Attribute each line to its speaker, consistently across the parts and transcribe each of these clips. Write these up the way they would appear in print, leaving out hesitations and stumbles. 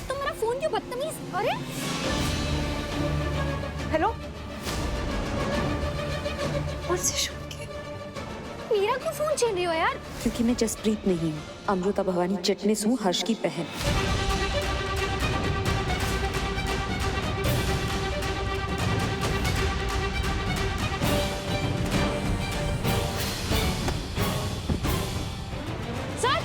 Speaker 1: तो मेरा फोन क्यों बदतमीज? अरे
Speaker 2: हेलो,
Speaker 1: और से सुन के मेरा क्यों फोन छीन रही हो यार?
Speaker 3: क्योंकि मैं जसप्रीत नहीं हूँ, अमृता भवानी चिटनिस हूँ, हर्ष की बहन।
Speaker 1: सर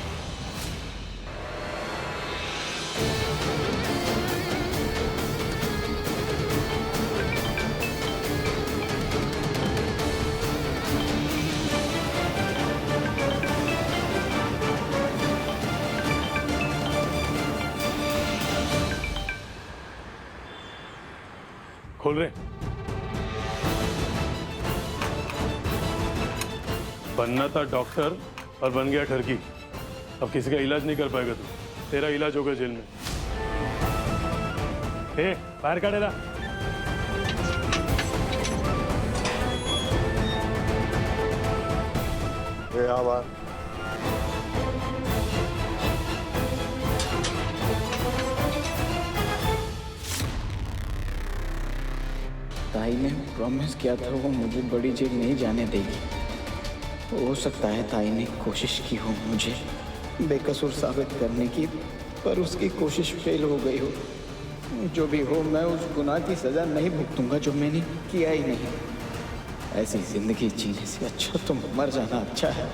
Speaker 4: खोल रहे। बनना था डॉक्टर और बन गया ठरकी। अब किसी का इलाज नहीं कर पाएगा तू। तेरा इलाज होगा जेल में। बाहर काढ़े रहा।
Speaker 5: आवाज
Speaker 6: ताई ने प्रॉमिस किया था वो मुझे बड़ी जेल नहीं जाने देगी। हो सकता है ताई ने कोशिश की हो मुझे बेकसूर साबित करने की, पर उसकी कोशिश फेल हो गई हो। जो भी हो, मैं उस गुनाह की सजा नहीं भुगतूंगा जो मैंने किया ही नहीं। ऐसी जिंदगी जीने से अच्छा तो मर जाना अच्छा है।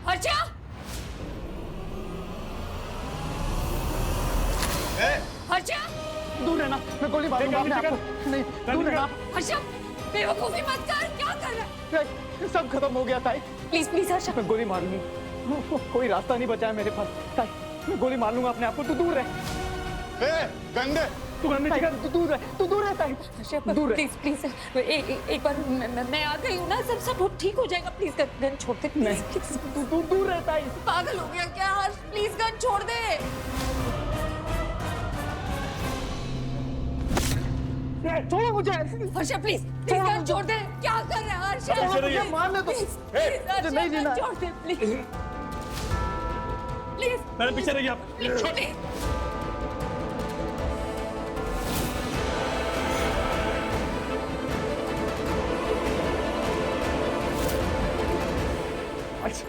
Speaker 1: हर्षा, हर्षा,
Speaker 6: दूर रहना, मैं गोली मारूंगा अपने आप को। नहीं, दूर रहना।
Speaker 1: हर्षा, बेवकूफी मत कर। क्या कर रहा है?
Speaker 6: सब खत्म हो गया ताई।
Speaker 1: Please please Harsha.
Speaker 6: मैं गोली मारूंगी, कोई रास्ता नहीं बचा है मेरे पास। ताई, मैं गोली मार लूंगा अपने आप को। तू दूर रह।
Speaker 5: गंदे
Speaker 6: तू गंदे जिगर, तू दूर रह, तू दूर रह ताई।
Speaker 1: हर्षा
Speaker 6: दूर
Speaker 1: प्लीज प्लीज एक बार मैं आ गई हूँ ना, सब ठीक हो जाएगा। प्लीज गन छोड़ दे। Please please.
Speaker 6: तू दूर रह ताई।
Speaker 1: पागल हो गया क्या हर्ष? प्लीज गन छोड़ दे।
Speaker 6: छोड़ो मुझे।
Speaker 1: हर्षा प्लीज प्लीज गन छोड़ दे। क्या कर रहा है हर्षा?
Speaker 6: मुझे मारने दो।
Speaker 1: मुझे
Speaker 6: नहीं जीना।
Speaker 1: छोड़ दे प्लीज प्लीज।
Speaker 4: मेरे पीछे रहिए आप।
Speaker 1: छोड़ दे।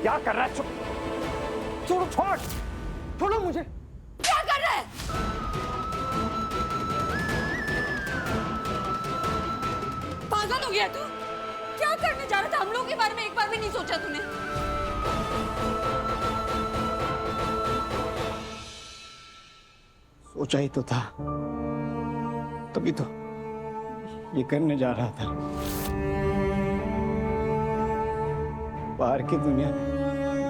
Speaker 6: क्या कर रहा है? छोड़ो, छोड़ो मुझे।
Speaker 1: क्या कर रहा है? पागल हो गया तू? क्या करने जा रहा था? हम लोगों के बारे में एक बार भी नहीं सोचा तूने?
Speaker 6: सोचा ही तो था, तभी तो ये करने जा रहा था। बाहर की दुनिया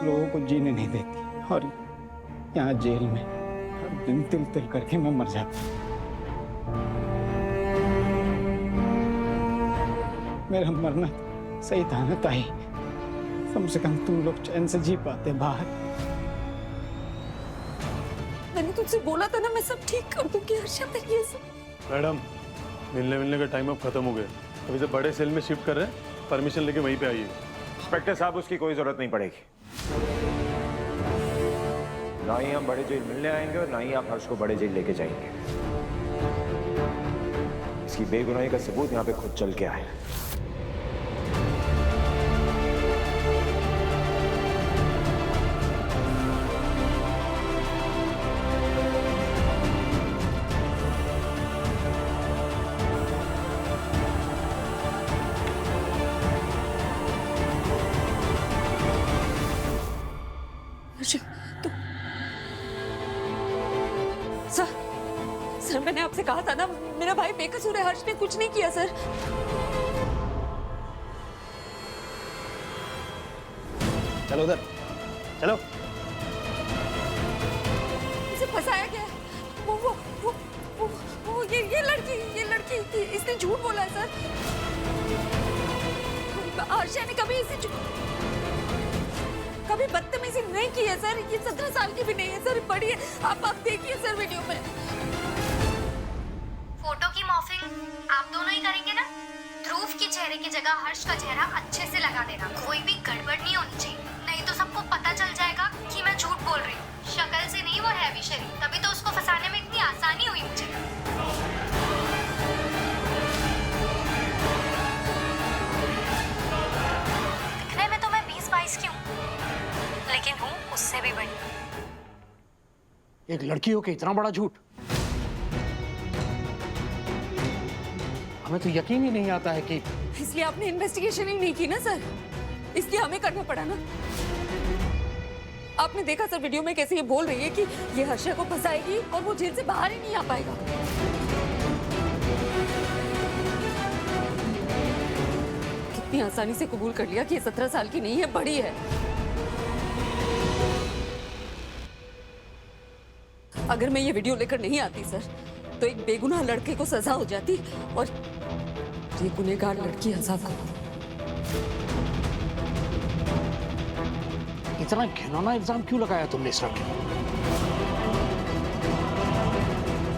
Speaker 6: लोगों को जीने नहीं देती और यहाँ जेल में हर दिन तिल तिल करके मैं मर जाता। मेरा मरना सही था ना ताई? कम से कम तुम लोग चैन से जी पाते बाहर।
Speaker 1: मैंने तुझसे बोला था ना, मैं सब ठीक कर दूंगी हर्षा। तेरी ये सब
Speaker 4: मैडम, मिलने का टाइम अब खत्म हो गया। अभी से बड़े सेल में शिफ्ट कर रहे हैं। परमिशन लेके वहीं पे आइए।
Speaker 5: इंस्पेक्टर साहब, उसकी कोई जरूरत नहीं पड़ेगी। ना ही हम बड़े जेल मिलने आएंगे और ना ही आप हर्ष को बड़े जेल लेके जाएंगे। इसकी बेगुनाही का सबूत यहाँ पे खुद चल के आए।
Speaker 1: तो सर मैंने आपसे कहा था ना, मेरा भाई बेकसूर है। हर्ष ने कुछ नहीं किया सर।
Speaker 6: चलो उधर, चलो।
Speaker 1: इसे फंसाया गया है। वो ये लड़की इसने झूठ बोला है सर। हर्षा ने कभी इसे अभी बदतमीजी नहीं की है सर, ये 17 साल की भी नहीं है सर, बड़ी है। आप देखिए सर वीडियो में।
Speaker 2: फोटो की मॉर्फिंग आप दोनों ही करेंगे ना? ध्रुव की चेहरे की जगह हर्ष का चेहरा अच्छे से लगा देना, कोई भी गड़बड़ नहीं होनी चाहिए, नहीं तो सबको पता चल जाएगा कि मैं झूठ बोल रही हूँ। शक्ल से नहीं, वो है भी शरीफ, तभी तो उसको फंसाने में इतनी आसानी हुई मुझे। दिखने में तो मैं 20-22 की हूँ, लेकिन हूँ उससे भी बड़ी।
Speaker 7: एक लड़की हो के इतना बड़ा झूठ, हमें तो यकीन ही नहीं आता है कि।
Speaker 1: इसलिए आपने इन्वेस्टिगेशन ही नहीं की ना सर, इसलिए हमें करना पड़ा ना। आपने देखा सर वीडियो में कैसे ये बोल रही है कि ये हर्षा को फंसाएगी और वो जेल से बाहर ही नहीं आ पाएगा। कितनी आसानी से कबूल कर लिया कि ये 17 साल की नहीं है, बड़ी है। अगर मैं ये वीडियो लेकर नहीं आती सर, तो एक बेगुनाह लड़के को सजा हो जाती और ये गुनहगार लड़की आजाद हो।
Speaker 7: इतना घिनौना इल्जाम क्यों लगाया तुमने इस लड़के पर?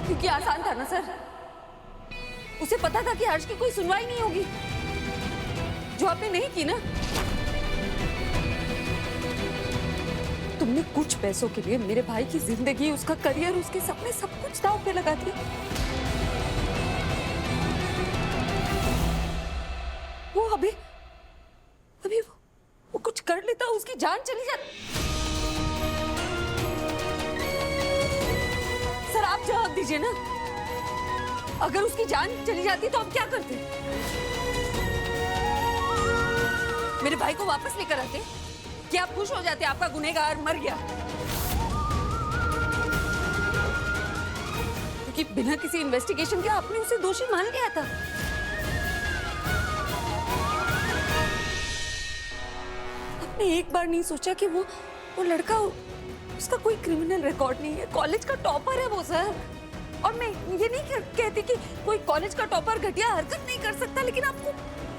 Speaker 1: क्योंकि आसान था ना सर, उसे पता था कि हर्ष की कोई सुनवाई नहीं होगी, जो आपने नहीं की ना। तुमने कुछ पैसों के लिए मेरे भाई की जिंदगी, उसका करियर, उसके सपने, सब कुछ दांव पे लगा दिया। वो अभी वो कुछ कर लेता, उसकी जान चली जाती। सर आप जवाब दीजिए ना, अगर उसकी जान चली जाती तो आप क्या करते? मेरे भाई को वापस लेकर आते? क्या आप खुश हो जाते आपका गुनहगार मर गया? क्योंकि बिना किसी इन्वेस्टिगेशन के आपने उसे दोषी मान लिया था। आपने एक बार नहीं सोचा कि वो लड़का, उसका कोई क्रिमिनल रिकॉर्ड नहीं है, कॉलेज का टॉपर है वो सर। और मैं ये नहीं कहती कि कोई कॉलेज का टॉपर घटिया हरकत नहीं कर सकता, लेकिन आपको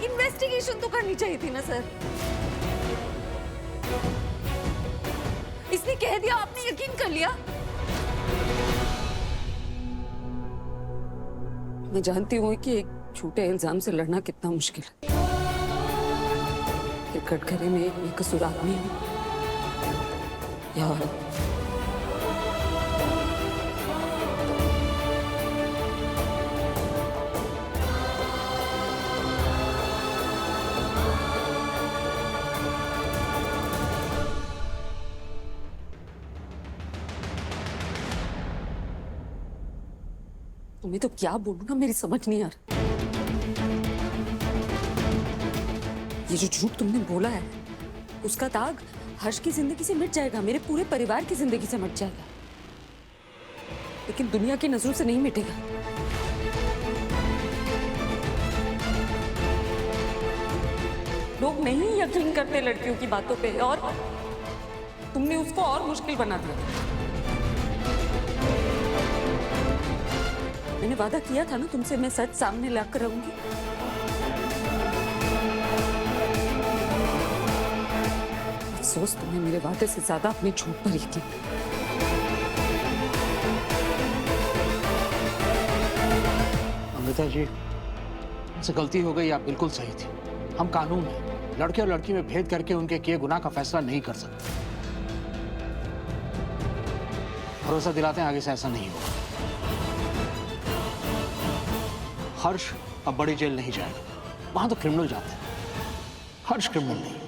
Speaker 1: इन्वेस्टिगेशन तो करनी चाहिए थी ना सर। इसने कह दिया, आपने यकीन कर लिया। मैं जानती हूँ कि एक झूठे इल्जाम से लड़ना कितना मुश्किल है। एक कटघरे में एक बेकसूर आदमी हूँ या औरत। तुम्हें तो क्या बोलूं ना, मेरी समझ नहीं आ रही। ये जो झूठ तुमने बोला है, उसका दाग हर्ष की जिंदगी से मिट जाएगा, मेरे पूरे परिवार की जिंदगी से मिट जाएगा, लेकिन दुनिया की नजरों से नहीं मिटेगा। लोग नहीं यकीन करते लड़कियों की बातों पे, और तुमने उसको और मुश्किल बना दिया। मैंने वादा किया था ना तुमसे, मैं सच सामने लाकर रहूंगी। अफसोस तुमने मेरे वादे से ज्यादा अपने झूठ पर यकीन।
Speaker 7: अमृता जी, मुझसे गलती हो गई, आप बिल्कुल सही थी। हम कानून हैं, लड़के और लड़की में भेद करके उनके किए गुनाह का फैसला नहीं कर सकते। भरोसा दिलाते हैं आगे से ऐसा नहीं होगा। हर्ष अब बड़ी जेल नहीं जाएगा, वहां तो क्रिमिनल जाते हैं, हर्ष क्रिमिनल नहीं।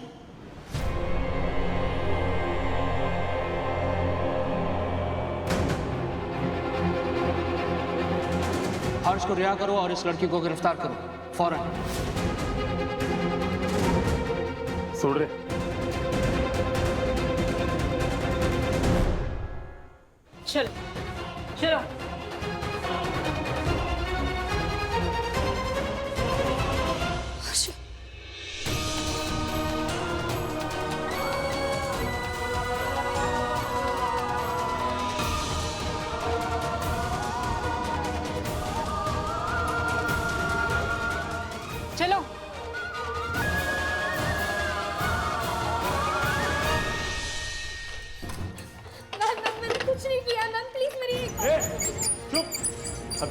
Speaker 7: हर्ष को रिहा करो और इस लड़की को गिरफ्तार करो फौरन।
Speaker 4: सोड रहे।
Speaker 1: चलो चलो। चलो।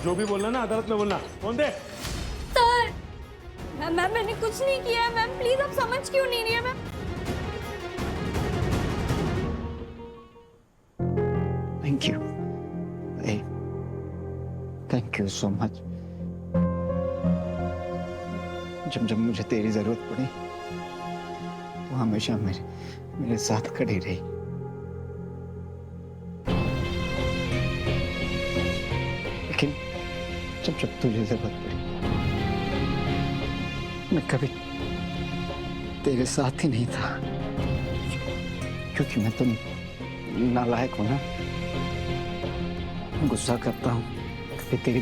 Speaker 4: जो भी बोलना ना अदालत में बोलना। फोन दे।
Speaker 1: सर मैम मैंने कुछ नहीं किया है मैम, प्लीज आप समझ क्यों नहीं रही है ma'am?
Speaker 6: Thank you, thank you so much. जब जब मुझे तेरी जरूरत पड़ी तो हमेशा मेरे साथ खड़ी रही। लेकिन जब जब तुझे जरूरत पड़ी मैं कभी तेरे साथ ही नहीं था, क्योंकि मैं तो नालायक हूं ना। गुस्सा करता हूं, कभी तेरी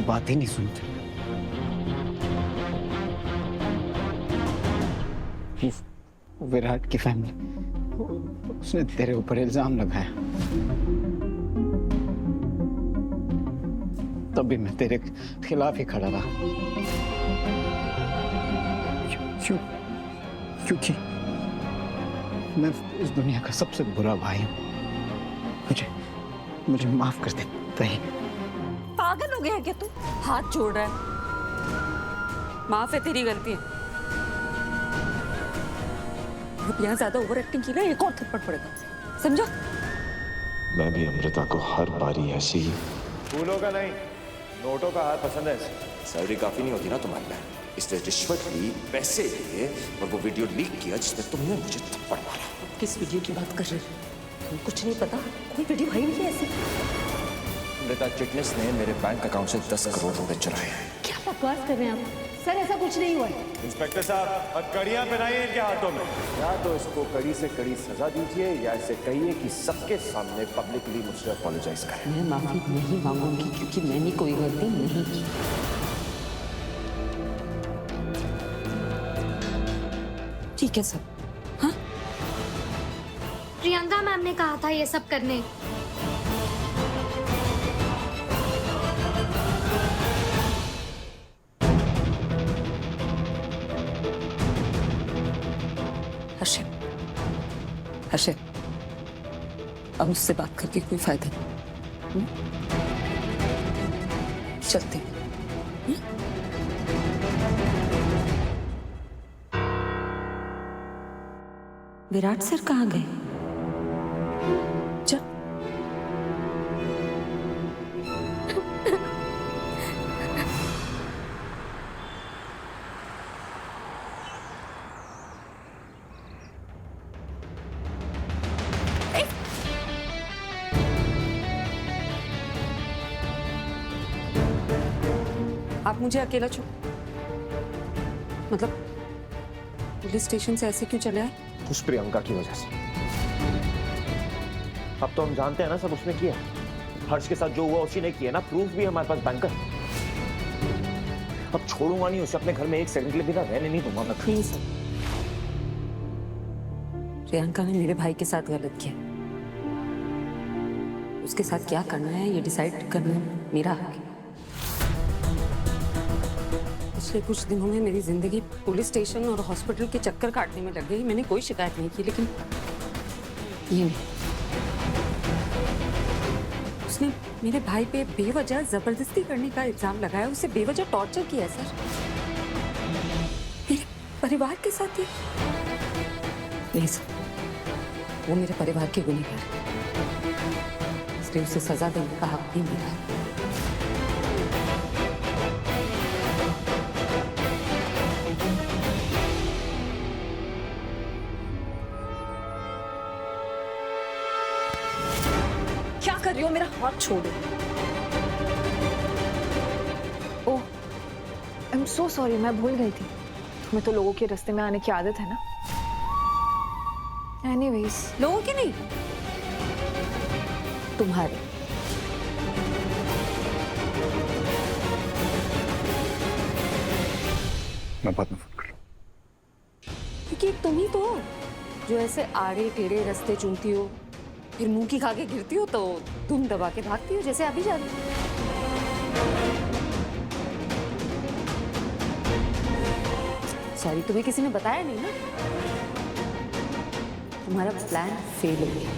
Speaker 6: बात ही नहीं सुनता। विराट की फैमिली, उसने तेरे ऊपर इल्जाम लगाया, तब भी मैं तेरे खिलाफ ही खड़ा रहा। क्यों? क्योंकि मैं इस दुनिया का सबसे बुरा भाई हूं। मुझे माफ कर दे ताई।
Speaker 1: पागल हो गया क्या तू? हाथ जोड़ रहा है। माफ है, तेरी गलती है। अब यहाँ ज्यादा ओवर एक्टिंग की ना, एक और थप्पड़ पड़ेगा, समझा?
Speaker 8: मैं भी अमृता को हर बारी ऐसे ही।
Speaker 5: फूलों का नहीं, नोटों का हार पसंद है।
Speaker 8: सैलरी काफी नहीं होती ना तुम्हारे लिए, इसलिए रिश्वत ली, पैसे लिए और वो वीडियो लीक किया जिसमें तुमने मुझे थप्पड़ मारा।
Speaker 1: किस वीडियो की बात कर रहे हो? तुमको कुछ नहीं पता, कोई वीडियो है नहीं ऐसी।
Speaker 8: अमृता चिटनिस ने मेरे बैंक अकाउंट से 10 करोड़ रुपए चुराए हैं।
Speaker 1: क्या बकवास कर रहे हैं आप? सर ऐसा कुछ नहीं हुआ है।
Speaker 5: इंस्पेक्टर साहब, अब कड़ियां पहनाइए इनके हाथों में। या तो इसको कड़ी से कड़ी सजा दीजिए या इसे कहिए कि सबके सामने पब्लिकली मुझसे अपोलोजाइज करें।
Speaker 1: मैं माफी नहीं मांगूंगी क्योंकि मैंने कोई गलती नहीं की। ठीक है सर। हाँ,
Speaker 2: प्रियंका मैम ने कहा था ये सब करने।
Speaker 1: हर्षित, अब उससे बात करके कोई फायदा नहीं। चलते हैं। विराट सर कहाँ गए? चल। आप मुझे अकेला छोड़, मतलब पुलिस स्टेशन से ऐसे क्यों चले आए?
Speaker 5: उस प्रियंका की वजह से। अब तो हम जानते हैं ना सब उसने किया। हर्ष के साथ जो हुआ उसी ने किया ना, प्रूफ भी हमारे पास बैंकर। अब छोड़ूंगा नहीं उसे, अपने घर में एक सेकंड के लिए भी ना रहने नहीं दूंगा मैं।
Speaker 1: नहीं सर, प्रियंका ने मेरे भाई के साथ गलत किया। उसके साथ क्या करना है ये डिसाइड करना मेरा हक है। पिछले कुछ दिनों में मेरी जिंदगी पुलिस स्टेशन और हॉस्पिटल के चक्कर काटने में लग गई। मैंने कोई शिकायत नहीं की, लेकिन ये नहीं, उसने मेरे भाई पे बेवजह जबरदस्ती करने का इल्जाम लगाया, उसे बेवजह टॉर्चर किया सर, मेरे परिवार के साथ ही। नहीं सर, वो मेरे परिवार के गुनहगार है, इसलिए उसे सजा देने का हक भी मेरा है। क्या कर रही हो? मेरा हाथ छोड़ो।
Speaker 9: ओह, आई एम सो सॉरी, मैं भूल गई थी। तुम्हें तो लोगों के रास्ते में आने की आदत है ना। एनीवेज,
Speaker 1: लोगों की नहीं, तुम्हारे।
Speaker 6: मैं बाद में फोन कर लूं।
Speaker 1: क्योंकि तुम ही तो हो जो ऐसे आड़े टेढ़े रास्ते चुनती हो, फिर मुंह की खा के गिरती हो तो तुम दबा के भागती हो, जैसे अभी जा रही हो। सॉरी, तुम्हें किसी ने बताया नहीं ना? तुम्हारा प्लान फेल हो गया।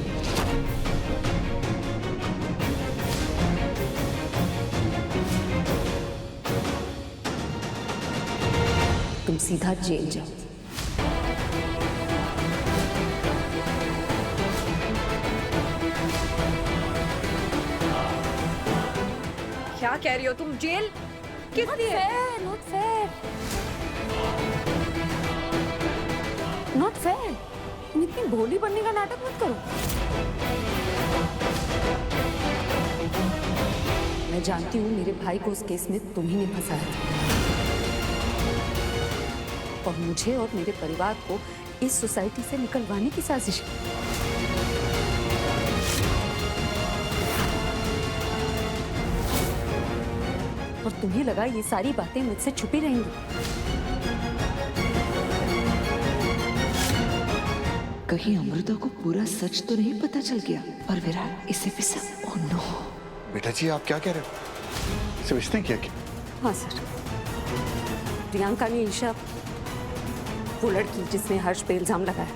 Speaker 3: तुम सीधा जेल जाओ।
Speaker 9: क्या कह रही हो तुम? जेल किस लिए?
Speaker 1: Not fair, not fair. तुम इतनी भोली बनने का नाटक मत करो। मैं जानती हूँ मेरे भाई को उस केस में तुम ही ने फंसाया था, और मुझे और मेरे परिवार को इस सोसाइटी से निकलवाने की साजिश की। और तुम्हें लगा ये सारी बातें मुझसे छुपी रहेंगी।
Speaker 3: कहीं अमृता को पूरा सच तो नहीं पता चल गया और विराट इसे भी सब। Oh no.
Speaker 10: बेटा जी आप क्या कह रहे हो? इसे इसने किया क्या?
Speaker 1: हाँ सर, प्रियंका ने ईशा, वो लड़की जिसने हर्ष पे इल्जाम लगाया,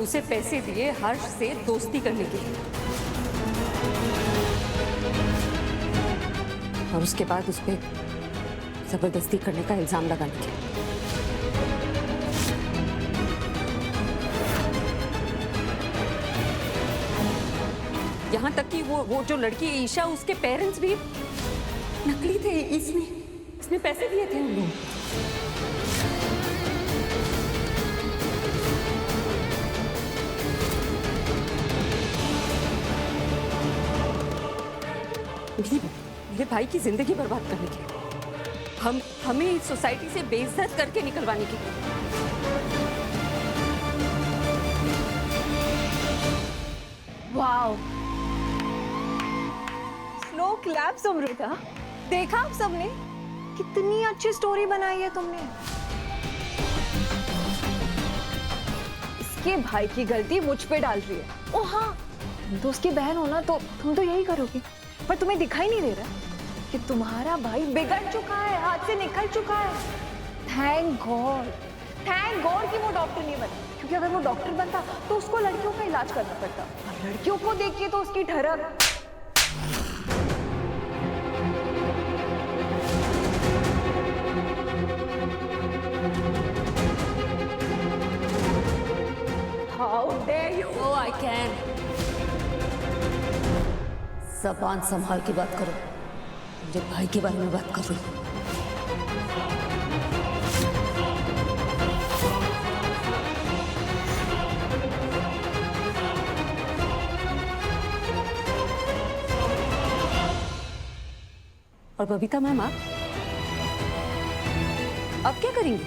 Speaker 1: उसे पैसे दिए हर्ष से दोस्ती करने के लिए, और उसके बाद उस पर जबरदस्ती करने का इल्जाम लगाने के लिए। यहाँ तक कि वो जो लड़की ईशा, उसके पेरेंट्स भी नकली थे। इसने पैसे दिए थे उन लोगों को। मेरे भाई की जिंदगी बर्बाद करने के, हमें इस सोसाइटी से बेइज्जत करके निकलवाने के।
Speaker 9: Wow, slow claps Amrita. देखा आप सबने कितनी अच्छी स्टोरी बनाई है तुमने। इसके भाई की गलती मुझ पे डाल रही है। ओ हाँ, तुम तो उसकी बहन हो ना, तो तुम तो यही करोगी, पर तुम्हें दिखाई नहीं दे रहा कि तुम्हारा भाई बिगड़ चुका है, हाथ से निकल चुका है। थैंक गॉड कि वो डॉक्टर नहीं बना, क्योंकि अगर वो डॉक्टर बनता तो उसको लड़कियों का इलाज करना पड़ता, और लड़कियों को देखिए तो उसकी ठरक। How dare you?
Speaker 1: Oh, I can. ज़बान संभाल के बात करो, मुझे भाई के बारे में बात कर रही हूँ। और बबीता मैम, आप अब क्या करेंगी?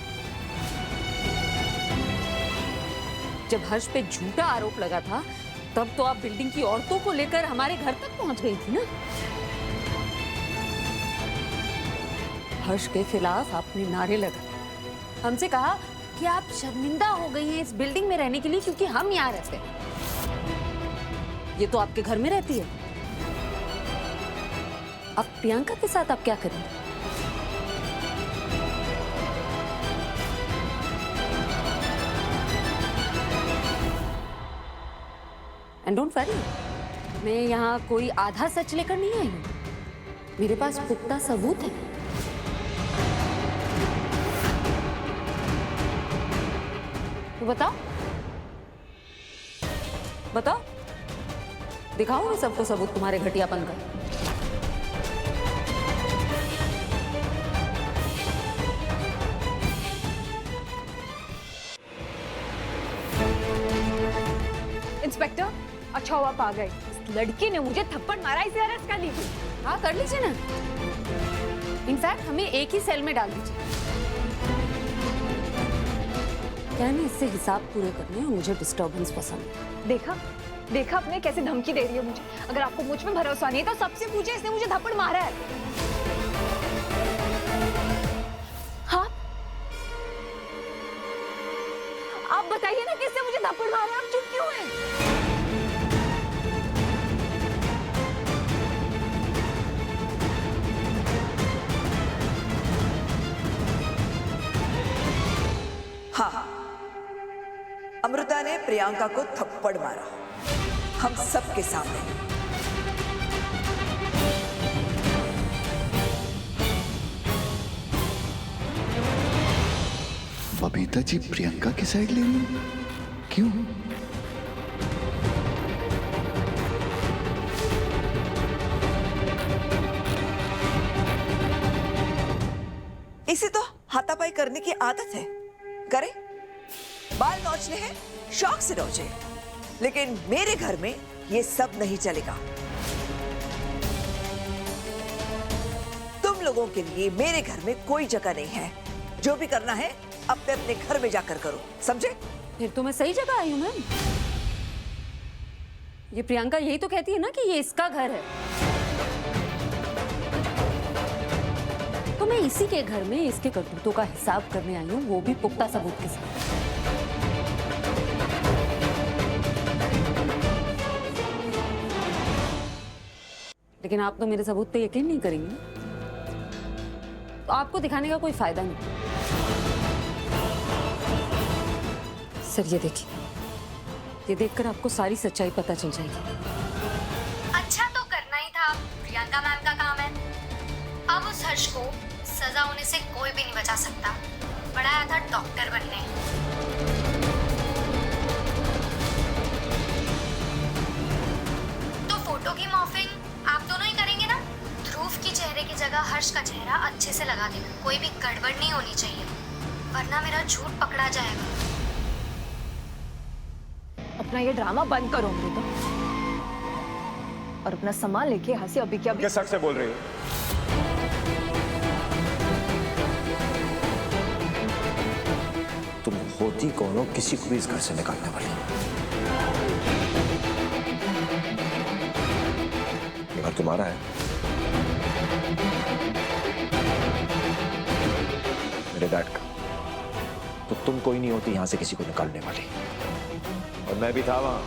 Speaker 1: जब हर्ष पे झूठा आरोप लगा था, तब तो आप बिल्डिंग की औरतों को लेकर हमारे घर तक पहुंच गई थी ना। हर्ष के खिलाफ आपने नारे लगाए, हमसे कहा कि आप शर्मिंदा हो गई हैं इस बिल्डिंग में रहने के लिए क्योंकि हम यहाँ रहते हैं। ये तो आपके घर में रहती है। अब प्रियंका के साथ आप क्या करेंगे? एंड डोंट वरी, मैं यहाँ कोई आधा सच लेकर नहीं आई हूँ। मेरे पास पुख्ता सबूत है। तो बताओ, दिखाओ मैं सबको सबूत तुम्हारे घटियापन का।
Speaker 9: इंस्पेक्टर, अच्छा हुआ आप आ गए। इस लड़की ने मुझे थप्पड़ मारा, इसे अरेस्ट कर लीजिए।
Speaker 1: हाँ कर लीजिए ना। इनफैक्ट हमें एक ही सेल में डाल दीजिए। क्या है, इससे हिसाब पूरे करने और मुझे डिस्टर्बेंस पसंद है।
Speaker 9: देखा आपने कैसे धमकी दे रही है मुझे। अगर आपको मुझ में भरोसा नहीं है तो सबसे पूछे, इसने मुझे थप्पड़ मारा है। हाँ, आप बताइए ना किसने मुझे थप्पड़ मारा, आप चुप क्यों हैं?
Speaker 11: हाँ, अमृता ने प्रियंका को थप्पड़ मारा, हम सबके सामने।
Speaker 10: बबीता जी प्रियंका की साइड ले रही हैं? क्यों?
Speaker 11: इसे तो हाथापाई करने की आदत है, करे। बाल नोचने हैं, शौक से नोचे। लेकिन मेरे घर में ये सब नहीं चलेगा। तुम लोगों के लिए मेरे घर में कोई जगह नहीं है। जो भी करना है अपने अपने घर में जाकर करो, समझे?
Speaker 1: फिर तो मैं सही जगह आई हूँ मैम। ये प्रियंका यही तो कहती है ना कि ये इसका घर है, तो मैं इसी के घर में इसके करतूतों का हिसाब करने आई हूँ, वो भी पुख्ता सबूत के साथ। लेकिन आप तो मेरे सबूत पे यकीन नहीं करेंगे, तो आपको दिखाने का कोई फायदा नहीं। सर ये देखिए, ये देखकर आपको सारी सच्चाई पता चल जाएगी।
Speaker 2: अच्छा तो करना ही था, प्रियंका मैम का काम है। अब उस हर्ष को सजा होने से कोई भी नहीं बचा सकता। पढ़ाया था डॉक्टर बनने। तो फोटो की मॉर्फिंग आप दोनों ही करेंगे ना? ध्रुव की चेहरे की जगह हर्ष का चेहरा अच्छे से लगा देना। कोई भी गड़बड़ नहीं होनी चाहिए, वरना मेरा झूठ पकड़ा जाएगा।
Speaker 9: अपना ये ड्रामा बंद करो अमृता, और अपना सामान लेके यहाँ से अभी क्या
Speaker 5: किस हक से बोल रही हो?
Speaker 8: तुम होती कौन हो किसी को भी इस घर से निकालने वाली? ये घर तुम्हारा है, मेरे डैड का। तो तुम कोई नहीं होती यहां से किसी को निकालने वाली।
Speaker 5: और मैं भी था वहां।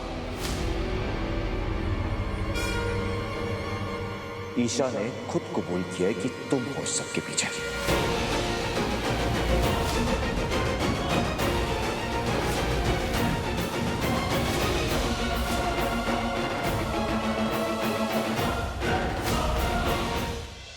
Speaker 8: ईशा ने खुद कबूल किया है कि तुम हो इस सबके पीछे।